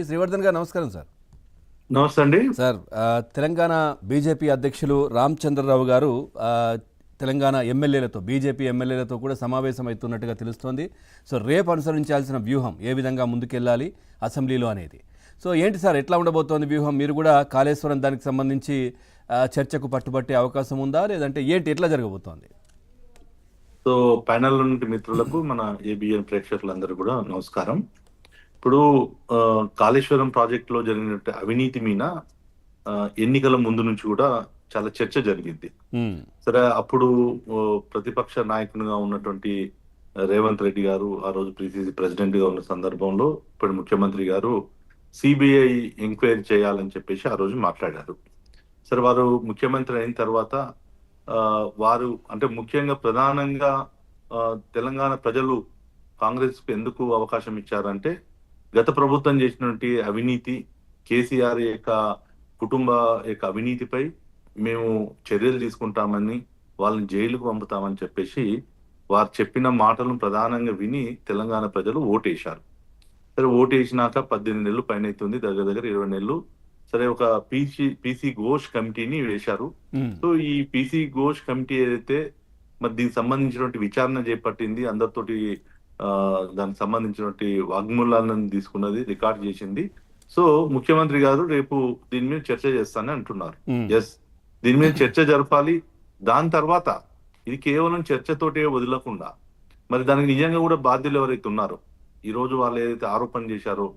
శ్రీవర్ధన్ గారు నమస్కారం సార్. నమస్తే అండి సార్, తెలంగాణ బీజేపీ అధ్యక్షులు రామచంద్రరావు గారు తెలంగాణ ఎమ్మెల్యేలతో బీజేపీ ఎమ్మెల్యేలతో కూడా సమావేశం అవుతున్నట్టుగా తెలుస్తోంది. సో రేపు అనుసరించాల్సిన వ్యూహం ఏ విధంగా ముందుకెళ్ళాలి అసెంబ్లీలో అనేది. సో ఏంటి సార్, ఎట్లా ఉండబోతోంది వ్యూహం? మీరు కూడా కాళేశ్వరం దానికి సంబంధించి చర్చకు పట్టుబట్టే అవకాశం ఉందా, లేదంటే ఏంటి, ఎట్లా జరగబోతోంది? సో ప్యానెల్ నుండి మిత్రులకు, మన ఏబిఎన్ ప్రేక్షకులందరూ కూడా నమస్కారం. ఇప్పుడు కాళేశ్వరం ప్రాజెక్ట్ లో జరిగినట్టు అవినీతి మీద ఎన్నికల ముందు నుంచి కూడా చాలా చర్చ జరిగింది. సరే, అప్పుడు ప్రతిపక్ష నాయకునిగా ఉన్నటువంటి రేవంత్ రెడ్డి గారు ఆ రోజు పిసిసి ప్రెసిడెంట్ గా ఉన్న సందర్భంలో ఇప్పుడు ముఖ్యమంత్రి గారు సిబిఐ ఎంక్వైరీ చేయాలని చెప్పేసి ఆ రోజు మాట్లాడారు. సరే, వారు ముఖ్యమంత్రి అయిన తర్వాత వారు అంటే ముఖ్యంగా ప్రధానంగా తెలంగాణ ప్రజలు కాంగ్రెస్ కు ఎందుకు అవకాశం ఇచ్చారంటే, గత ప్రభుత్వం చేసినటువంటి అవినీతి, కేసీఆర్ యొక్క కుటుంబ యొక్క అవినీతిపై మేము చర్యలు తీసుకుంటామని, వాళ్ళని జైలుకు పంపుతామని చెప్పేసి వారు చెప్పిన మాటలను ప్రధానంగా విని తెలంగాణ ప్రజలు ఓటేశారు. సరే, ఓటేసినాక 18 నెలలు పైన అవుతుంది, దగ్గర దగ్గర 20 నెలలు. సరే, ఒక పీసీ ఘోష్ కమిటీని వేశారు. సో ఈ పీసీ ఘోష్ కమిటీ ఏదైతే మరి దీనికి సంబంధించినటువంటి విచారణ చేపట్టింది, అందరితోటి దానికి సంబంధించినటువంటి వాగ్మూలాలను తీసుకున్నది, రికార్డ్ చేసింది. సో ముఖ్యమంత్రి గారు రేపు దీని మీద చర్చ చేస్తానని అంటున్నారు. ఎస్, దీని మీద చర్చ జరపాలి. దాని తర్వాత ఇది కేవలం చర్చతోటే వదలకుండా మరి దానికి నిజంగా కూడా బాధ్యులు ఎవరైతే ఉన్నారో, ఈ రోజు వాళ్ళు ఏదైతే ఆరోపణ చేశారో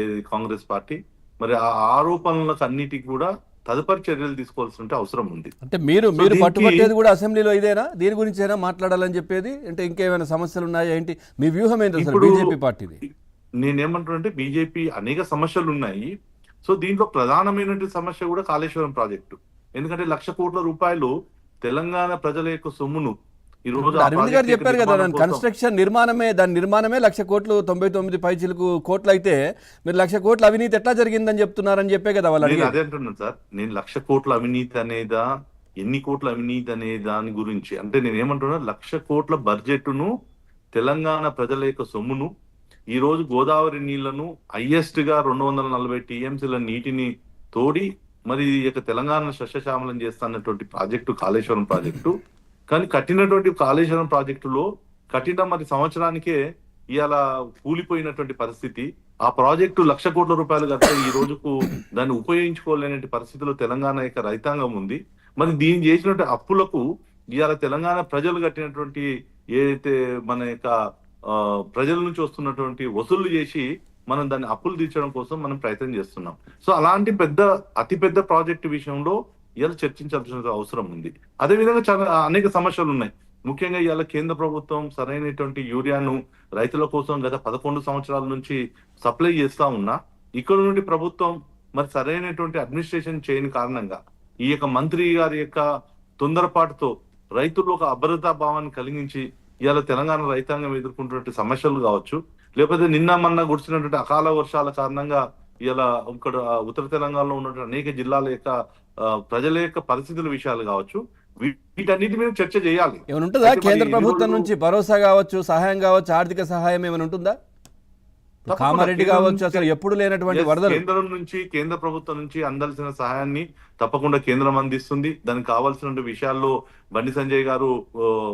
ఏది కాంగ్రెస్ పార్టీ, మరి ఆ ఆరోపణలకు అన్నిటికీ కూడా తదుపరి చర్యలు తీసుకోవాల్సిన అవసరం ఉంది. అంటే మీరు పట్టుబట్టేది కూడా అసెంబ్లీలో ఇదేనా? దీని గురించి అయినా మాట్లాడాలని చెప్పేది, అంటే ఇంకేమైనా సమస్యలు ఉన్నాయా ఏంటి? మీ వ్యూహం ఏంటి అసలు బీజేపీ పార్టీది? నేనేమంటున్నానంటే, బీజేపీ అనేక సమస్యలు ఉన్నాయి. సో దీంట్లో ప్రధానమైనటువంటి సమస్య కూడా కాళేశ్వరం ప్రాజెక్టు. ఎందుకంటే 1,00,000 కోట్ల రూపాయలు తెలంగాణ ప్రజల యొక్క సొమ్మును ఈ రోజు అరవింద్ గారు చెప్పారు కదా, కన్స్ట్రక్షన్ నిర్మాణమే, దాని నిర్మాణమే 1,00,000 కోట్లు, 99 పైచిలకు కోట్లు అయితే మీరు 1,00,000 కోట్ల అవినీతి ఎట్లా జరిగిందని చెప్తున్నారని చెప్పే కదా వాళ్ళు. అదే అంటున్నాను సార్, నేను 1,00,000 కోట్ల అవినీతి అనేదా, ఎన్ని కోట్ల అవినీతి అనే దాని గురించి అంటే నేను ఏమంటున్నా, 1,00,000 కోట్ల బడ్జెట్ను, తెలంగాణ ప్రజల యొక్క సొమ్మును, ఈ రోజు గోదావరి నీళ్లను హైయెస్ట్ గా 240 టీఎంసీల నీటిని తోడి మరి ఈ యొక్క తెలంగాణ సస్యశ్యామలం చేస్తున్నటువంటి ప్రాజెక్టు కాళేశ్వరం ప్రాజెక్టు. కానీ కట్టినటువంటి కాళేశ్వరం ప్రాజెక్టులో కట్టిన మరి సంవత్సరానికే ఇవాళ కూలిపోయినటువంటి పరిస్థితి. ఆ ప్రాజెక్టు 1,00,000 కోట్ల రూపాయలు కడితే ఈ రోజుకు దాన్ని ఉపయోగించుకోలేని పరిస్థితిలో తెలంగాణ యొక్క రైతాంగం ఉంది. మరి దీన్ని చేసినటువంటి అప్పులకు ఇవాళ తెలంగాణ ప్రజలు కట్టినటువంటి ఏదైతే మన యొక్క ప్రజల నుంచి వస్తున్నటువంటి వసూళ్లు చేసి మనం దాన్ని అప్పులు తీర్చడం కోసం మనం ప్రయత్నం చేస్తున్నాం. సో అలాంటి అతిపెద్ద ప్రాజెక్టు విషయంలో ఇవాళ చర్చించాల్సిన అవసరం ఉంది. అదేవిధంగా చాలా అనేక సమస్యలు ఉన్నాయి. ముఖ్యంగా ఇవాళ కేంద్ర ప్రభుత్వం సరైనటువంటి యూరియాను రైతుల కోసం గత 11 సంవత్సరాల నుంచి సప్లై చేస్తా ఉన్నా, ఇక్కడ నుండి ప్రభుత్వం మరి సరైనటువంటి అడ్మినిస్ట్రేషన్ చేయని కారణంగా ఈ యొక్క మంత్రి గారి యొక్క తొందరపాటుతో రైతుల్లో ఒక అభద్రతా భావాన్ని కలిగించి ఇవాళ తెలంగాణ రైతాంగం ఎదుర్కొంటున్నటువంటి సమస్యలు కావచ్చు, లేకపోతే నిన్న మొన్న కురిసినటువంటి అకాల వర్షాల కారణంగా ఇలా ఇక్కడ ఉత్తర తెలంగాణలో ఉన్నటువంటి అనేక జిల్లాల యొక్క ప్రజల యొక్క పరిస్థితుల విషయాలు కావచ్చు, వీటన్నిటి మీద చర్చ చేయాలి. ఏమైనా ఉంటుందా కేంద్ర ప్రభుత్వం నుంచి భరోసా కావచ్చు, సహాయం కావచ్చు, ఆర్థిక సహాయం ఏమైనా ఉంటుందా? కామారెడ్డి కావచ్చు, అసలు ఎప్పుడు లేనటువంటి వరదలు కేంద్ర ప్రభుత్వం నుంచి అందాల్సిన సహాయాన్ని తప్పకుండా కేంద్రం అందిస్తుంది. దానికి కావాల్సిన విషయాల్లో బండి సంజయ్ గారు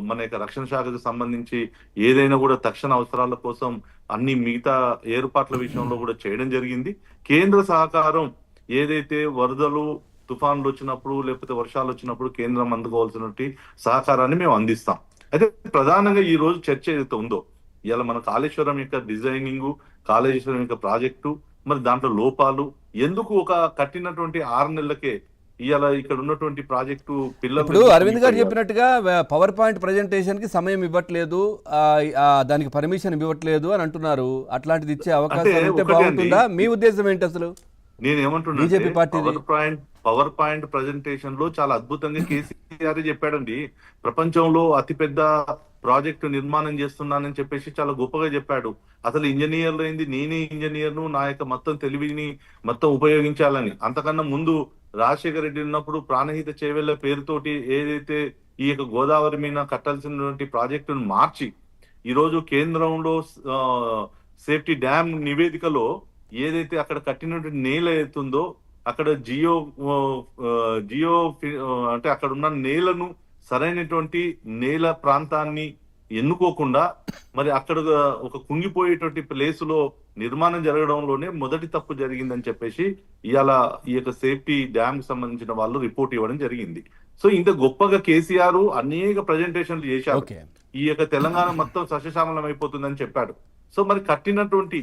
మన యొక్క రక్షణ శాఖకు సంబంధించి ఏదైనా కూడా తక్షణ అవసరాల కోసం అన్ని మిగతా ఏర్పాట్ల విషయంలో కూడా చేయడం జరిగింది. కేంద్ర సహకారం ఏదైతే వరదలు, తుఫాన్లు వచ్చినప్పుడు లేకపోతే వర్షాలు వచ్చినప్పుడు కేంద్రం అందుకోవాల్సినటువంటి సహకారాన్ని మేము అందిస్తాం. అయితే ప్రధానంగా ఈ రోజు చర్చ ఏదైతే ఉందో, ఇవాళ మన కాళేశ్వరం యొక్క డిజైనింగ్, కాళేశ్వరం యొక్క ప్రాజెక్టు, మరి దాంట్లో లోపాలు ఎందుకు, ఒక కట్టినటువంటి 6 నెలలకే ఇవాళ ఇక్కడ ఉన్నటువంటి ప్రాజెక్టు పిల్లలు. ఇప్పుడు అరవింద్ గారు చెప్పినట్టుగా పవర్ పాయింట్ ప్రజెంటేషన్ కి సమయం ఇవ్వట్లేదు, దానికి పర్మిషన్ ఇవ్వట్లేదు అని అంటున్నారు. అట్లాంటిది ఇచ్చే అవకాశం ఉంటే బాగుంటుందా? మీ ఉద్దేశం ఏంటి అసలు? నేనేమంటున్నా, BJP party power point presentation లో చాలా అద్భుతంగా కేసీఆర్ చెప్పాడండి. ప్రపంచంలో అతిపెద్ద ప్రాజెక్టు నిర్మాణం చేస్తున్నానని చెప్పేసి చాలా గొప్పగా చెప్పాడు. అసలు ఇంజనీర్లు అయింది, నేనే ఇంజనీర్ను, నా యొక్క మొత్తం తెలివిని మొత్తం ఉపయోగించాలని. అంతకన్నా ముందు రాజశేఖర రెడ్డి ఉన్నప్పుడు ప్రాణహిత చేవెళ్ల పేరుతోటి ఏదైతే ఈ యొక్క గోదావరి మీద కట్టాల్సినటువంటి ప్రాజెక్టును మార్చి, ఈ రోజు కేంద్రంలో సేఫ్టీ డ్యామ్ నివేదికలో ఏదైతే అక్కడ కట్టినటువంటి నేల ఏదైతుందో అక్కడ జియో అంటే అక్కడ ఉన్న నేలను సరైనటువంటి నేల ప్రాంతాన్ని ఎన్నుకోకుండా మరి అక్కడ ఒక కుంగిపోయేటువంటి ప్లేస్ లో నిర్మాణం జరగడంలోనే మొదటి తప్పు జరిగిందని చెప్పేసి ఇవాళ ఈ యొక్క సేఫ్టీ డ్యామ్ సంబంధించిన వాళ్ళు రిపోర్ట్ ఇవ్వడం జరిగింది. సో ఇంత గొప్పగా కేసీఆర్ అనేక ప్రజెంటేషన్లు చేశారు, ఓకే. ఈ యొక్క తెలంగాణ మొత్తం సస్యశ్యామలం అయిపోతుందని చెప్పాడు. సో మరి కట్టినటువంటి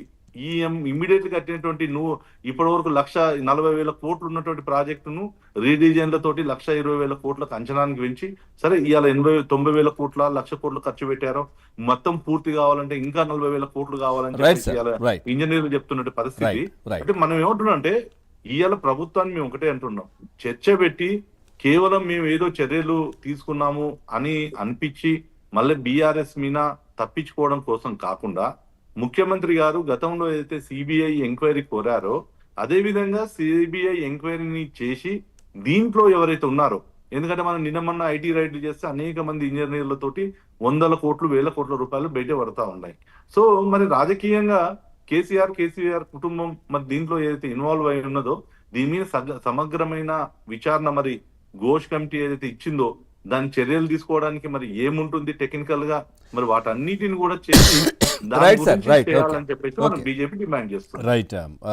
ఇమ్మీడియట్లీ కట్టినటువంటి నువ్వు ఇప్పటి వరకు 1,40,000 కోట్లు ఉన్నటువంటి ప్రాజెక్టును రీడిజైన్లతోటి 1,20,000 కోట్లకు అంచనానికి పెంచి సరే ఇవాళ 90,000 కోట్ల 1,00,000 కోట్లు ఖర్చు పెట్టారో మొత్తం పూర్తి కావాలంటే ఇంకా 40,000 కోట్లు కావాలని Right, చెప్పి sir. ఇవాళ Right. ఇంజనీర్లు చెప్తున్నట్టు పరిస్థితి. Right, right. అంటే మనం ఏమంటున్నాం అంటే ఇవాళ ప్రభుత్వాన్ని మేము ఒకటే అంటున్నాం, చర్చ పెట్టి కేవలం మేము ఏదో చర్యలు తీసుకున్నాము అని అనిపించి మళ్ళీ బీఆర్ఎస్ మీద తప్పించుకోవడం కోసం కాకుండా ముఖ్యమంత్రి గారు గతంలో ఏదైతే సిబిఐ ఎంక్వైరీ కోరారో అదే విధంగా సిబిఐ ఎంక్వైరీని చేసి దీంట్లో ఎవరైతే ఉన్నారో, ఎందుకంటే మనం నిన్న మొన్న ఐటీ రైడ్లు చేస్తే అనేక మంది ఇంజనీర్లతోటి 100 కోట్లు 1,000 కోట్ల రూపాయలు బయట పడతా ఉన్నాయి. సో మరి రాజకీయంగా కేసీఆర్ కుటుంబం మరి దీంట్లో ఏదైతే ఇన్వాల్వ్ అయి ఉన్నదో దీని మీద సమగ్రమైన విచారణ మరి ఘోష్ కమిటీ ఏదైతే ఇచ్చిందో దాని చర్యలు తీసుకోవడానికి మరి ఏముంటుంది టెక్నికల్ గా మరి వాటన్నిటిని కూడా చేసి దాని Right, sir. గురించి Right. Okay. చేయాలని చెప్పేసి మనం Okay. బీజేపీ డిమాండ్ చేస్తుంది. రైట్.